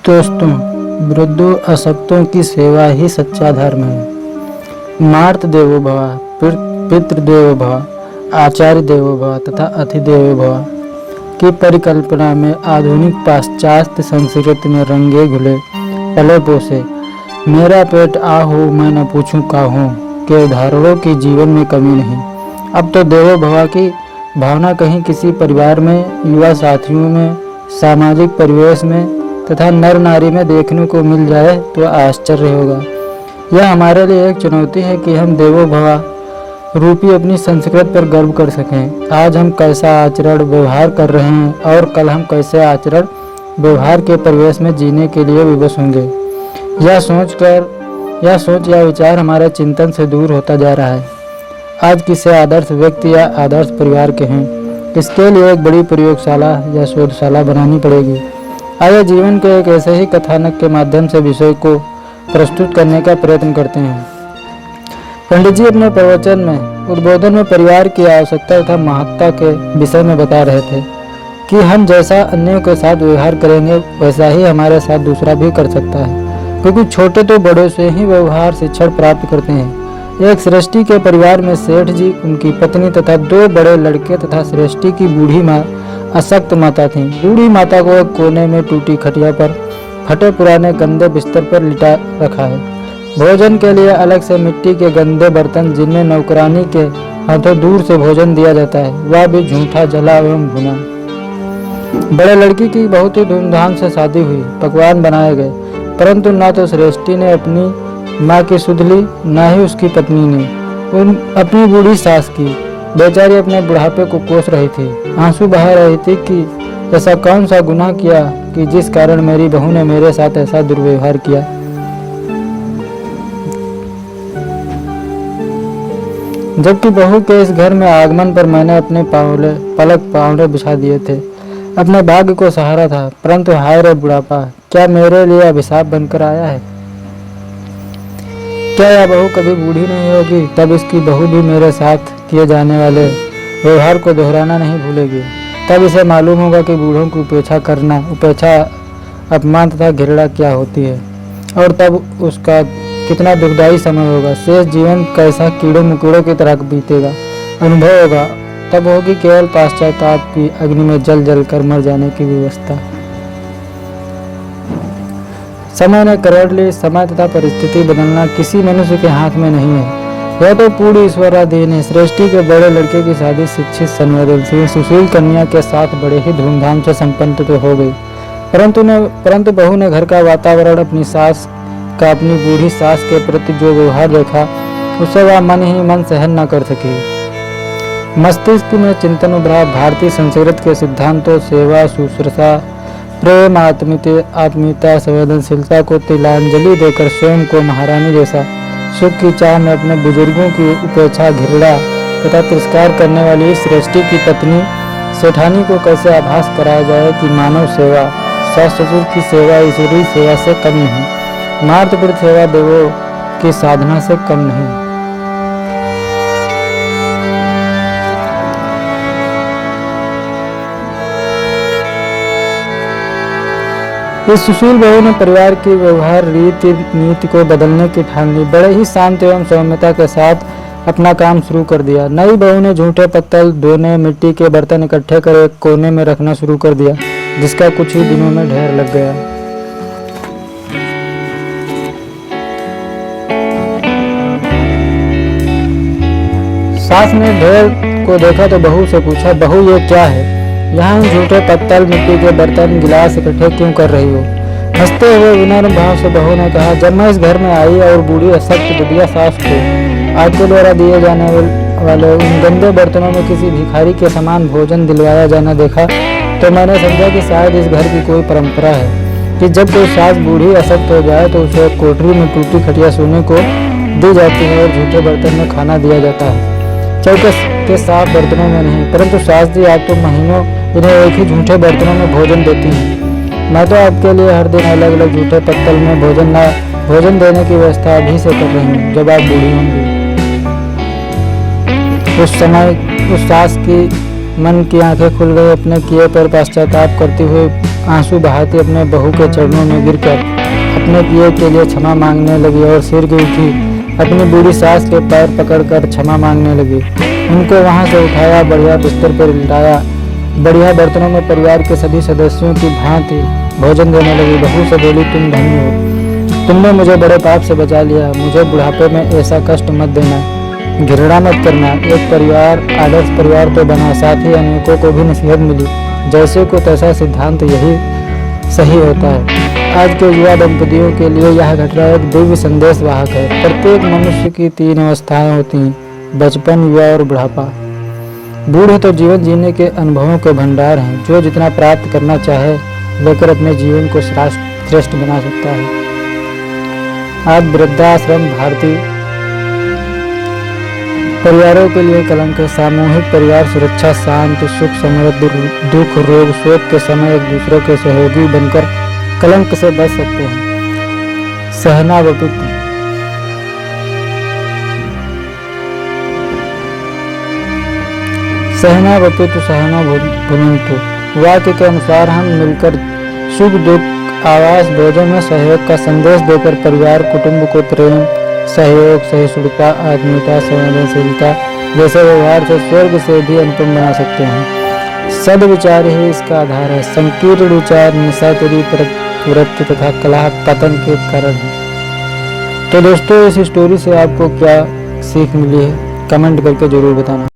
दोस्तों, वृद्धों अशक्तों की सेवा ही सच्चा धर्म है। मातृ देवो भव, पितृदेवो भव, आचार्य देवो भव तथा अतिथि भव की परिकल्पना में आधुनिक पाश्चात्य संस्कृति में रंगे घुले पले पोसे मेरा पेट आ हो मैं न पूछूं का हूँ के उदाहरणों की जीवन में कमी नहीं। अब तो देवो भव की भावना कहीं किसी परिवार में, युवा साथियों में, सामाजिक परिवेश में तथा नर नारी में देखने को मिल जाए तो आश्चर्य होगा। यह हमारे लिए एक चुनौती है कि हम देवो भव रूपी अपनी संस्कृति पर गर्व कर सकें। आज हम कैसा आचरण व्यवहार कर रहे हैं और कल हम कैसे आचरण व्यवहार के परिवेश में जीने के लिए विवश होंगे। यह सोच या विचार हमारे चिंतन से दूर होता जा रहा है। आज किसे आदर्श व्यक्ति या आदर्श परिवार कहें, इसके लिए एक बड़ी प्रयोगशाला या शोधशाला बनानी पड़ेगी। आइए जीवन के एक ऐसे ही कथानक के माध्यम से विषय को प्रस्तुत करने का प्रयत्न करते हैं। पंडित जी अपने प्रवचन में उद्बोधन में परिवार की आवश्यकता तथा महत्ता के विषय में बता रहे थे कि हम जैसा अन्यों के साथ व्यवहार करेंगे वैसा ही हमारे साथ दूसरा भी कर सकता है, क्योंकि छोटे तो बड़ों से ही व्यवहार शिक्षण प्राप्त करते हैं। एक श्रेष्ठी के परिवार में सेठ जी, उनकी पत्नी तथा 2 बड़े लड़के तथा श्रेष्ठी की बूढ़ी माँ अशक्त माता थी। बूढ़ी माता को एक कोने में टूटी खटिया पर फटे पुराने गंदे बिस्तर पर लिटा रखा है। भोजन के लिए अलग से मिट्टी के गंदे बर्तन, जिनमें नौकरानी के हाथों दूर से भोजन दिया जाता है, वह भी झूठा, जला एवं भुना। बड़े लड़की की बहुत ही धूमधाम से शादी हुई, पकवान बनाए गए, परंतु न तो श्रेष्ठी ने अपनी माँ की सुध ली, न ही उसकी पत्नी ने अपनी बूढ़ी सास की। बेचारी अपने बुढ़ापे को कोस रही थी, आंसू बहा रही थी कि ऐसा कौन सा गुनाह किया कि जिस कारण मेरी बहू ने मेरे साथ ऐसा दुर्व्यवहार किया। जबकि बहू के इस घर में आगमन पर मैंने अपने पलक पांवले बिछा दिए थे, अपने भाग्य को सहारा था, परंतु हाय रे बुढ़ापा, क्या मेरे लिए अभिशाप बनकर आया है। क्या यह बहू कभी बूढ़ी नहीं होगी, तब इसकी बहू भी मेरे साथ किए जाने वाले व्यवहार को दोहराना नहीं भूलेगी। तब इसे मालूम होगा कि बूढ़ों की उपेक्षा, अपमान तथा घृणा क्या होती है, और तब उसका कितना दुखदायी समय होगा। शेष जीवन कैसा कीड़ों मकोड़ों की तरह बीतेगा, अनुभव होगा। तब होगी केवल पाश्चाताप की अग्नि में जल जल कर मर जाने की व्यवस्था। समय ने करवट ली। समय तथा परिस्थिति बदलना किसी मनुष्य के हाथ में नहीं है, यह तो पूरी ईश्वराधीन है। श्रेष्ठी के बड़े लड़के की शादी शिक्षित, संवेदनशील, सुशील कन्या के साथ बड़े ही धूमधाम से संपन्न तो हो गई, परंतु बहू ने घर का वातावरण, अपनी सास का अपनी बूढ़ी सास के प्रति जो व्यवहार देखा, उसे वह मन ही मन सहन न कर सकी। मस्तिष्क में चिंतन उभरा। भारतीय संस्कृति के सिद्धांतों, सेवा, शुश्रूषा, प्रेम, आत्मीयता, संवेदनशीलता को तिलांजलि देकर स्वयं को महारानी जैसा सुख की चाह में अपने बुजुर्गों की उपेक्षा, घृणा तथा तिरस्कार करने वाली श्रेष्ठी की पत्नी सेठानी को कैसे आभास कराया जाए कि मानव सेवा, सास ससुर की सेवा ईश्वरीय सेवा से कम नहीं, मातृ सेवा देवों की साधना से कम नहीं। इस सुशील बहू ने परिवार की व्यवहार रीति नीति को बदलने की ठान ली। बड़े ही शांत एवं सौम्यता के साथ अपना काम शुरू कर দিया। नई बहू ने झूठे पत्तल धोने, मिट्टी के बर्तन इकट्ठे कर एक कोने में रखना शुरू कर दिया, जिसका कुछ ही दिनों में ढेर लग गया। सास ने ढेर को देखा तो बहू से पूछा, बहू ये क्या है, यहाँ झूठे पत्तल, मिट्टी के बर्तन, गिलास इकट्ठे क्यों कर रही हो। हंसते हुए विनम्र भाव से बहू ने कहा, जब मैं इस घर में आई और बूढ़ी अशक्त बुढ़िया सास को आपके द्वारा दिए जाने वाले उन गंदे बर्तनों में किसी भिखारी के समान भोजन दिलवाया जाना देखा, तो मैंने समझा कि शायद इस घर की कोई परंपरा है कि जब कोई सास बूढ़ी अशक्त हो जाए तो उसे कोठरी में टूटी खटिया सोने को दी जाती है और झूठे बर्तन में खाना दिया जाता है, चौके के साफ बर्तनों में नहीं। परंतु सास जी, आप तो महीनों इन्हें एक ही झूठे बर्तनों में भोजन देती हैं। मैं तो आपके लिए हर दिन अलग अलग झूठे पत्तल में भोजन देने की व्यवस्था अभी से कर रही हूँ, जब आप बूढ़ी होंगी। उस समय उस सास की मन की आंखें खुल गई। अपने किए पर पश्चाताप करते हुए आंसू बहाती अपने बहू के चरणों में गिरकर अपने किए के लिए क्षमा मांगने लगी और सिर की उठी अपनी बूढ़ी सास के पैर पकड़कर क्षमा मांगने लगी। उनको वहां से उठाया, बढ़िया बिस्तर पर लिटाया, बढ़िया बर्तनों में परिवार के सभी सदस्यों की भांति भोजन देने लगी। बहू से बोली, तुम धनी हो, तुमने मुझे बड़े पाप से बचा लिया। मुझे बुढ़ापे में ऐसा कष्ट मत देना, घृणा मत करना। एक परिवार, आदर्श परिवार तो बना, साथ ही अनेकों को भी नसीहत मिली। जैसे को तैसा सिद्धांत यही सही होता है। आज के युवा दंपतियों के लिए यह घटना एक दिव्य संदेश वाहक है। प्रत्येक मनुष्य की 3 अवस्थाएं होती हैं, बचपन, युवा और बुढ़ापा। बूढ़े तो जीवन जीने के अनुभवों के भंडार हैं। जो जितना प्राप्त करना चाहे लेकर अपने जीवन को श्रेष्ठ बना सकता है। आज वृद्धाश्रम भारतीय परिवारों के लिए कलंक है। सामूहिक परिवार सुरक्षा, शांति, सुख, समृद्धि, दुख, रोग, शोक के समय एक दूसरे के सहयोगी बनकर कलंक से बच सकते हैं। सहना वपुत्र, सहना वपुत्र सहना भुनंतु। वाक्य के अनुसार हम मिलकर सुख दुख, आवास, भोजन में सहयोग का संदेश देकर परिवार, कुटुंब को प्रेम, सहयोग, सहिष्णुता, आत्मीयता, संवेदनशीलता जैसे व्यवहार से स्वर्ग से भी अनुपम बना सकते हैं। सद्विचार ही इसका आधार है। संकीर्ण विचार निशाचरी प्रवृत्ति तथा कलह पतन के कारण है। तो दोस्तों, इस स्टोरी से आपको क्या सीख मिली है, कमेंट करके जरूर बताना।